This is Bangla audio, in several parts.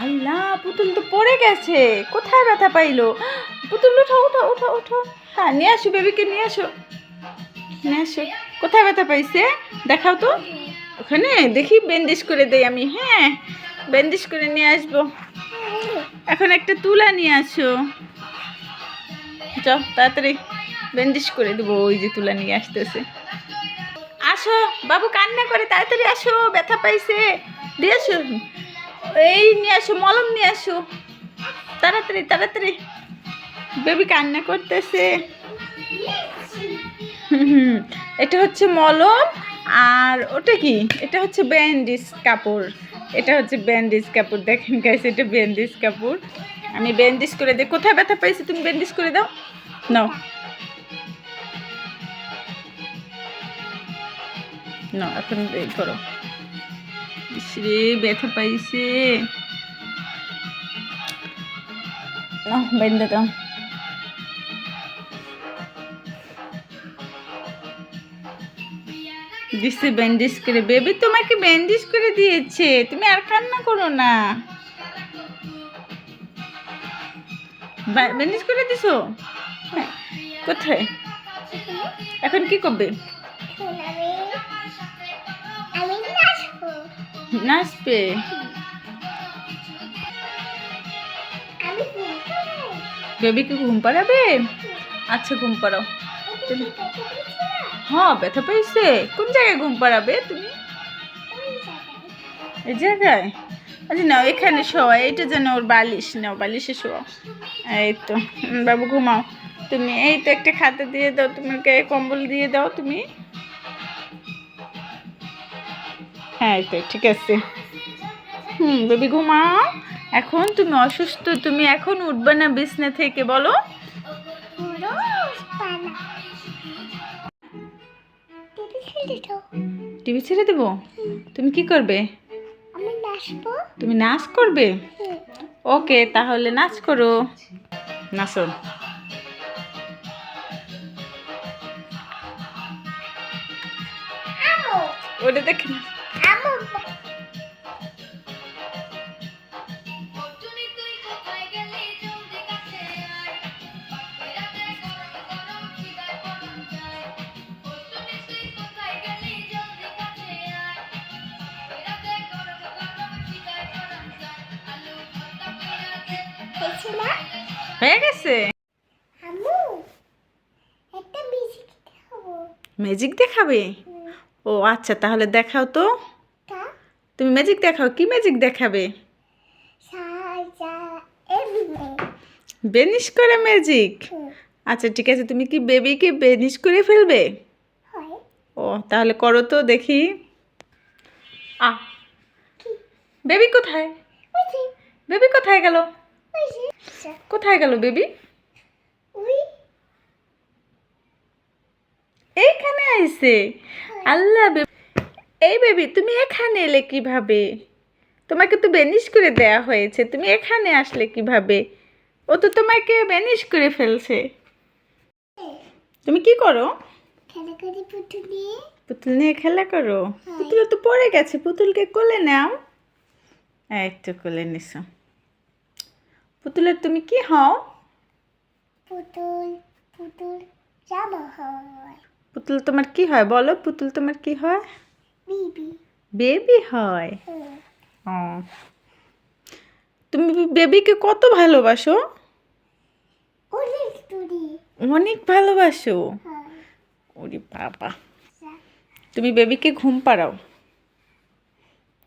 আল্লাহ, পুতুল তো পড়ে গেছে। কোথায় ব্যথা পাইলো? পুতুল উঠো উঠো উঠো উঠো। হ্যাঁ, নিয়ে আসো, বেবিকে নিয়ে আসো, নিয়ে আসো। কোথায় ব্যথা পাইছে দেখাও তো। ওখানে দেখি, ব্যান্ডেজ করে দেই আমি। হ্যাঁ, ব্যান্ডেজ করে নিয়ে আসবো। এখন একটা তুলা নিয়ে আসো। যাও তাড়াতাড়ি, ব্যান্ডেজ করে দেবো। ওই যে তুলা নিয়ে আসতেছে। আসো বাবু, কান্না করে, তাড়াতাড়ি আসো, ব্যথা পাইছে। দিয়ে আসো, এই নিয়ে আসো, মলম নিয়ে আসো, তাড়াতাড়ি তাড়াতাড়ি। বেবি কান্না করতেছে। হুম, এটা হচ্ছে মলম। আর ওটা কি? এটা হচ্ছে ব্যান্ডেজ কাপড়। এটা হচ্ছে ব্যান্ডেজ কাপড়। দেখেন গাইস, এটা ব্যান্ডেজ কাপড়। আমি ব্যান্ডেজ করে দিই। কোথায় ব্যথা পাইছে তুমি ব্যান্ডেজ করে দাও। নাও নাও, এখন এই করো। ইসরে, ব্যথা পাইছে। নাও, বেঁধে দাও। দিচ্ছে ব্যান্ডেজ করে। বেবি তোমাকে ব্যান্ডেজ করে দিয়েছে, তুমি আর কান্না করো না। ব্যান্ডেজ করে দিছো? হ্যাঁ। কোথায়? এখন কি করবে? নাচবে? বেবিকে ঘুম পাড়াবে? আচ্ছা, ঘুম পাড়াও। হ্যাঁ, ব্যথা পাইছে। কোন জায়গায় ঘুম পাড়াবে তুমি? এই জায়গায়? আচ্ছা নাও, এখানে শোয়া। এটা যেন ওর বালিশ। নাও, বালিশে শোয়া। এই তো। বাবু ঘুমাও। তুমি এই তো একটা খাতা দিয়ে দাও, তোমাকে কম্বল দিয়ে দাও তুমি। হ্যাঁ, এই তো ঠিক আছে। বেবি ঘুমাও। এখন তুমি অসুস্থ, তুমি এখন উঠবে না বিছনা থেকে, বলো। টিভি ছেড়ে দেবো? তুমি কি করবে? তুমি নাচ করবে? ওকে, তাহলে নাচ করো। নাচো। ওটা দেখে হয়ে গেছে। ম্যাজিক দেখাবে? ও আচ্ছা, তাহলে দেখাও তো। তুমি ম্যাজিক দেখাও। কি ম্যাজিক দেখাবে? বেনিশ করে ম্যাজিক? আচ্ছা ঠিক আছে, তুমি কি বেবিকে বেনিশ করে ফেলবে? ও তাহলে করো তো দেখি। বেবি কোথায়? বেবি কোথায় গেল? কোথায় গেল বেবি? এইখানে আইছে। আল্লাহ, এই বেবি তুমি এখানে এলে কিভাবে? তোমাকে তো বেনিশ করে দেয়া হয়েছে, তুমি এখানে আসলে কিভাবে? ও তো তোমাকে বেনিশ করে ফেলছে। তুমি কি করো? পুতুল নিয়ে খেলা করো? পুতুল তো পড়ে গেছে, পুতুলকে কোলে নাও। এই তো কোলে নিছো। পুতুলের তুমি কি হও? পুতুল তোমার কি হয় বলো? পুতুল তোমার কি হয়? বেবি হয়। ও, তুমি বেবিকে কত ভালোবাসো? অনেক ভালোবাসো? ওরে বাবা। তুমি বেবিকে ঘুম পাড়াও।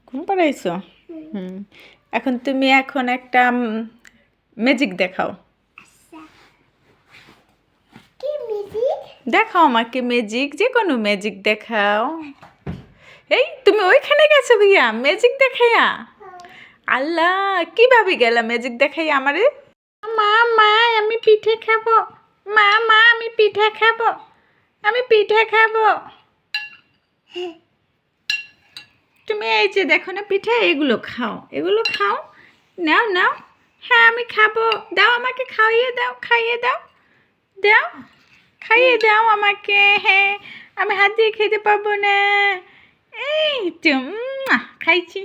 ঘুম পাড়াইছো? এখন তুমি একটা ম্যাজিক দেখাও। দেখাও আমাকে ম্যাজিক, যে কোনো ম্যাজিক দেখাও। এই তুমি ওইখানে গেছো ভাইয়া ম্যাজিক দেখাইয়া? আল্লাহ, কিভাবে গেলা ম্যাজিক দেখাইয়া আমারে? মা মা, আমি পিঠে খাবো। মা মা, আমি পিঠে খাবো। আমি পিঠে খাবো। তুমি এই যে দেখো না পিঠে, এগুলো খাও, এগুলো খাও। নাও নাও। হ্যাঁ, আমি খাবো। দাও আমাকে, খাইয়ে দাও, খাইয়ে দাও। দাও, খাইয়ে দাও আমাকে। হ্যাঁ, আমি হাত দিয়ে খেতে পারবো না। এই তো খাইছি।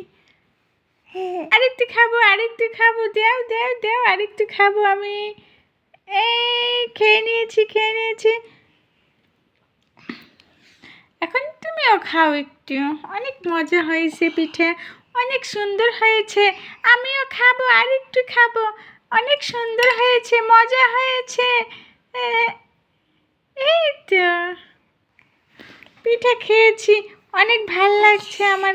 আরেকটু খাবো, আরেকটু খাবো, দেও দেও দেও, আরেকটু খাবো আমি। এই খেয়ে নিয়েছি, খেয়ে নিয়েছি। এখন তুমিও খাও একটু। অনেক মজা হয়েছে পিঠে, অনেক সুন্দর হয়েছে। আমিও খাবো, আরেকটু খাবো। অনেক সুন্দর হয়েছে, মজা হয়েছে। এই তো পিঠে খেয়েছি, অনেক ভাল লাগছে আমার।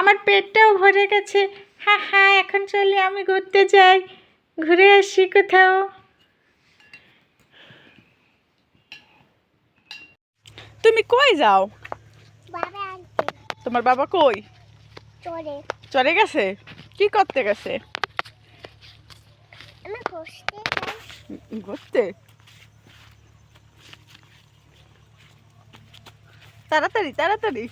আমার পেটটাও ভরে গেছে। হ্যাঁ হ্যাঁ, এখন চলে আমি ঘুরতে যাই, ঘুরে আসি কোথাও। তুমি কই যাও? তোমার বাবা কই? চলে গেছে? কি করতে গেছে? ঘুরতে। তাড়াতাড়ি তাড়াতাড়ি।